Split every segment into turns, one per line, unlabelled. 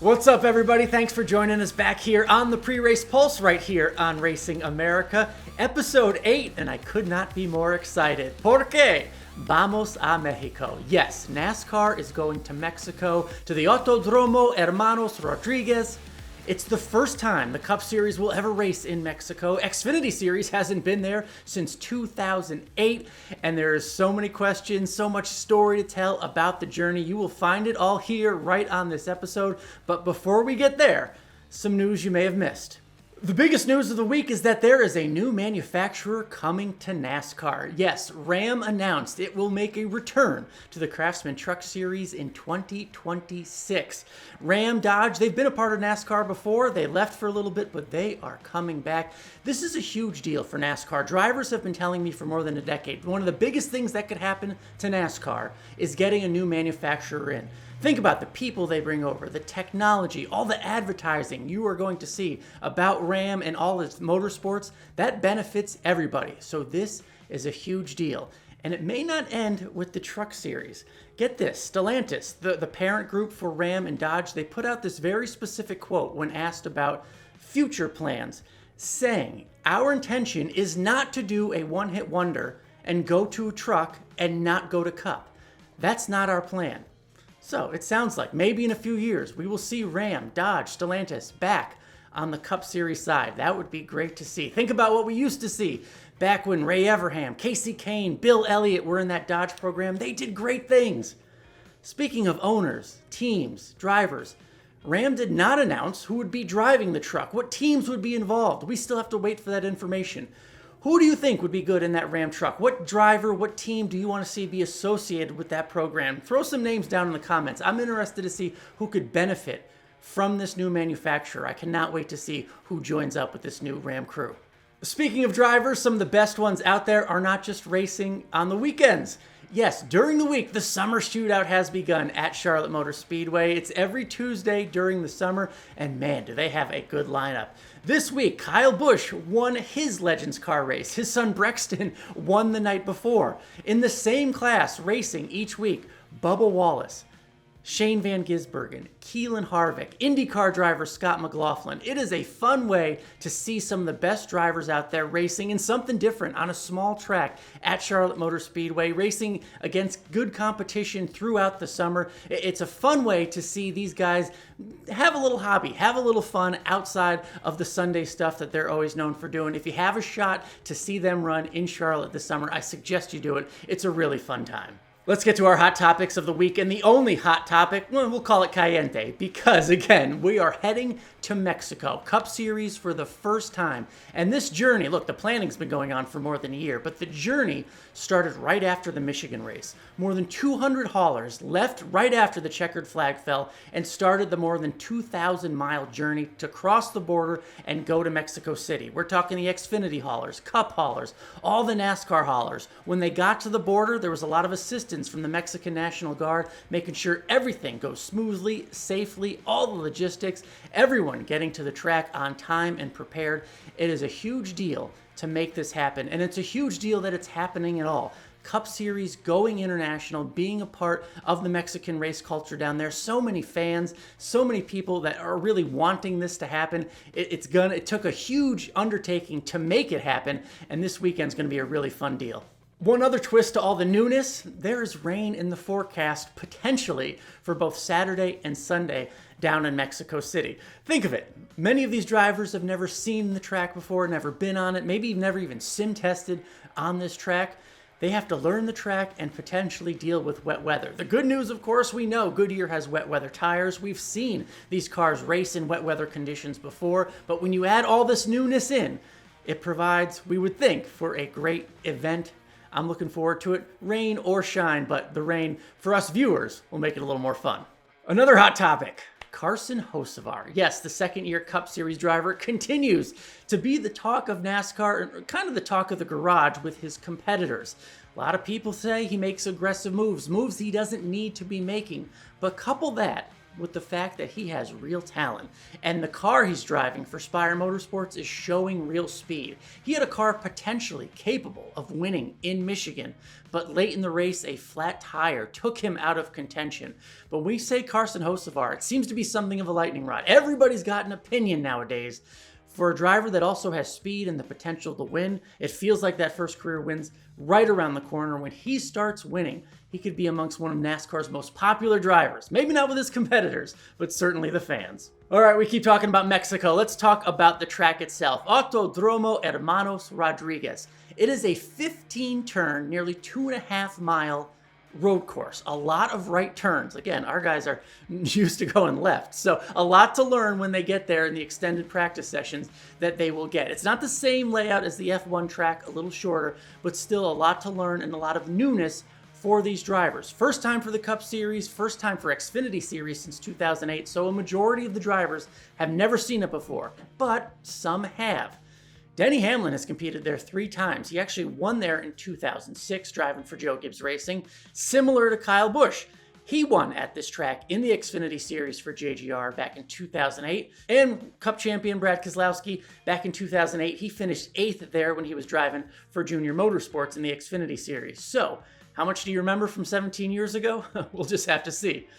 What's up, everybody? Thanks for joining us back here on the Pre-Race Pulse right here on Racing America, episode 8, and I could not be more excited. Porque vamos a Mexico. Yes, NASCAR is going to Mexico, to the Autodromo Hermanos Rodriguez. It's the first time the Cup Series will ever race in Mexico. Xfinity Series hasn't been there since 2008, and there is so many questions, so much story to tell about the journey. You will find it all here right on this episode. But before we get there, some news you may have missed. The biggest news of the week is that there is a new manufacturer coming to NASCAR. Yes, Ram announced it will make a return to the Craftsman Truck Series in 2026. Ram, Dodge, they've been a part of NASCAR before. They left for a little bit, but they are coming back. This is a huge deal for NASCAR. Drivers have been telling me for more than a decade, one of the biggest things that could happen to NASCAR is getting a new manufacturer in. Think about the people they bring over, the technology, all the advertising you are going to see about Ram and all its motorsports. That benefits everybody. So this is a huge deal. And it may not end with the Truck Series. Get this, Stellantis, the parent group for Ram and Dodge, they put out this very specific quote when asked about future plans, saying, "Our intention is not to do a one-hit wonder and go to a truck and not go to Cup. That's not our plan." So it sounds like maybe in a few years we will see Ram, Dodge, Stellantis back on the Cup Series side. That would be great to see. Think about what we used to see back when Ray Everham, Casey Kane, Bill Elliott were in that Dodge program. They did great things. Speaking of owners, teams, drivers, Ram did not announce who would be driving the truck, what teams would be involved. We still have to wait for that information. Who do you think would be good in that Ram truck? What driver, what team do you want to see be associated with that program? Throw some names down in the comments. I'm interested to see who could benefit from this new manufacturer. I cannot wait to see who joins up with this new Ram crew. Speaking of drivers, some of the best ones out there are not just racing on the weekends. Yes, during the week, the summer shootout has begun at Charlotte Motor Speedway. It's every Tuesday during the summer, and man, do they have a good lineup. This week, Kyle Busch won his Legends car race. His son Brexton won the night before. In the same class, racing each week, Bubba Wallace, Shane Van Gisbergen, Keelan Harvick, IndyCar driver Scott McLaughlin. It is a fun way to see some of the best drivers out there racing in something different on a small track at Charlotte Motor Speedway, racing against good competition throughout the summer. It's a fun way to see these guys have a little hobby, have a little fun outside of the Sunday stuff that they're always known for doing. If you have a shot to see them run in Charlotte this summer, I suggest you do it. It's a really fun time. Let's get to our hot topics of the week, and the only hot topic, well, we'll call it caliente, because again, we are heading to Mexico, Cup Series for the first time. And this journey, look, the planning's been going on for more than a year, but the journey started right after the Michigan race. More than 200 haulers left right after the checkered flag fell and started the more than 2,000-mile journey to cross the border and go to Mexico City. We're talking the Xfinity haulers, Cup haulers, all the NASCAR haulers. When they got to the border, there was a lot of assistance from the Mexican National Guard, making sure everything goes smoothly, safely, all the logistics, everyone getting to the track on time and prepared. It is a huge deal to make this happen, and it's a huge deal that it's happening at all. Cup Series going international, being a part of the Mexican race culture down there. So many fans, so many people that are really wanting this to happen. It took a huge undertaking to make it happen, and this weekend's going to be a really fun deal. One other twist to all the newness, there is rain in the forecast potentially for both Saturday and Sunday down in Mexico City. Think of it. Many of these drivers have never seen the track before, never been on it, maybe never even sim tested on this track. They have to learn the track and potentially deal with wet weather. The good news, of course, we know Goodyear has wet weather tires. We've seen these cars race in wet weather conditions before, but when you add all this newness in, it provides, we would think, for a great event. I'm looking forward to it, rain or shine, but the rain, for us viewers, will make it a little more fun. Another hot topic, Carson Hocevar. Yes, the second-year Cup Series driver continues to be the talk of NASCAR, kind of the talk of the garage with his competitors. A lot of people say he makes aggressive moves he doesn't need to be making. But couple that with the fact that he has real talent. And the car he's driving for Spire Motorsports is showing real speed. He had a car potentially capable of winning in Michigan, but late in the race, a flat tire took him out of contention. But when we say Carson Hocevar, it seems to be something of a lightning rod. Everybody's got an opinion nowadays. For a driver that also has speed and the potential to win, it feels like that first career win's right around the corner. When he starts winning, he could be amongst one of NASCAR's most popular drivers. Maybe not with his competitors, but certainly the fans. All right, we keep talking about Mexico. Let's talk about the track itself. Autodromo Hermanos Rodriguez. It is a 15-turn, nearly 2.5-mile road course. A lot of right turns. Again, our guys are used to going left, so a lot to learn when they get there in the extended practice sessions that they will get. It's not the same layout as the F1 track, a little shorter, but still a lot to learn and a lot of newness for these drivers. First time for the Cup Series, first time for Xfinity Series since 2008, so a majority of the drivers have never seen it before, but some have. Denny Hamlin has competed there 3 times. He actually won there in 2006, driving for Joe Gibbs Racing, similar to Kyle Busch. He won at this track in the Xfinity Series for JGR back in 2008. And Cup champion Brad Keselowski back in 2008, he finished 8th there when he was driving for Junior Motorsports in the Xfinity Series. So, how much do you remember from 17 years ago? We'll just have to see.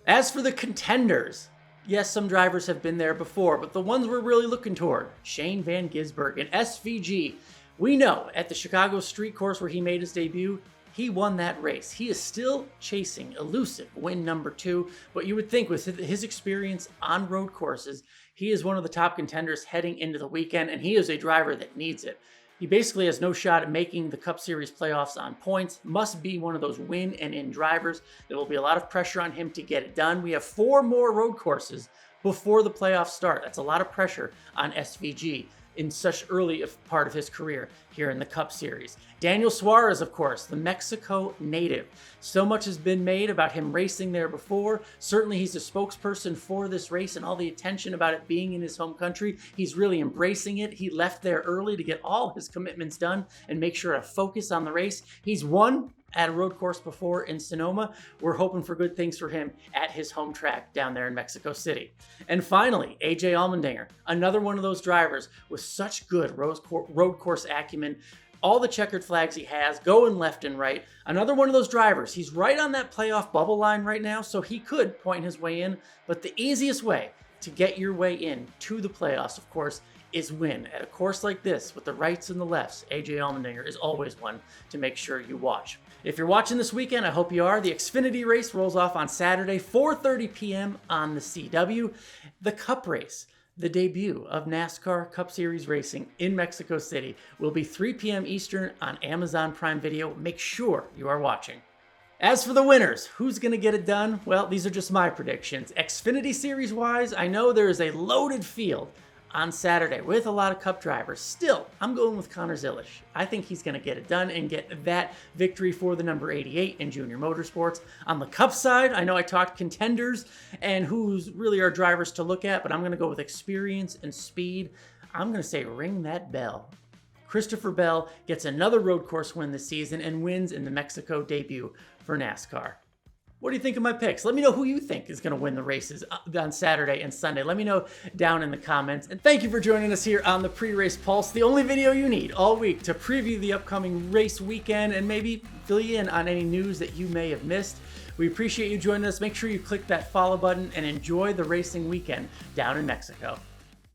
As for the contenders, yes, some drivers have been there before, but the ones we're really looking toward, Shane Van Gisbergen and SVG. We know at the Chicago Street Course where he made his debut, he won that race. He is still chasing elusive win number 2, but you would think with his experience on road courses, he is one of the top contenders heading into the weekend, and he is a driver that needs it. He basically has no shot at making the Cup Series playoffs on points, must be one of those win and in drivers. There will be a lot of pressure on him to get it done. We have 4 more road courses before the playoffs start. That's a lot of pressure on SVG in such early a part of his career here in the Cup Series. Daniel Suarez, of course, the Mexico native. So much has been made about him racing there before. Certainly he's a spokesperson for this race and all the attention about it being in his home country. He's really embracing it. He left there early to get all his commitments done and make sure to focus on the race. He's won at a road course before in Sonoma. We're hoping for good things for him at his home track down there in Mexico City. And finally, AJ Allmendinger, another one of those drivers with such good road course acumen. All the checkered flags he has, going left and right. Another one of those drivers. He's right on that playoff bubble line right now, so he could point his way in. But the easiest way to get your way in to the playoffs, of course, is win. At a course like this, with the rights and the lefts, AJ Allmendinger is always one to make sure you watch. If you're watching this weekend, I hope you are. The Xfinity race rolls off on Saturday, 4:30 p.m. on the CW. The Cup race, the debut of NASCAR Cup Series racing in Mexico City, will be 3 p.m. Eastern on Amazon Prime Video. Make sure you are watching. As for the winners, who's going to get it done? Well, these are just my predictions. Xfinity Series-wise, I know there is a loaded field on Saturday with a lot of Cup drivers. Still, I'm going with Connor Zilisch. I think he's going to get it done and get that victory for the number 88 in Junior Motorsports. On the Cup side, I know I talked contenders and who's really are drivers to look at, but I'm going to go with experience and speed. I'm going to say ring that bell. Christopher Bell gets another road course win this season and wins in the Mexico debut for NASCAR. What do you think of my picks? Let me know who you think is going to win the races on Saturday and Sunday. Let me know down in the comments. And thank you for joining us here on the Pre-Race Pulse, the only video you need all week to preview the upcoming race weekend and maybe fill you in on any news that you may have missed. We appreciate you joining us. Make sure you click that follow button and enjoy the racing weekend down in Mexico.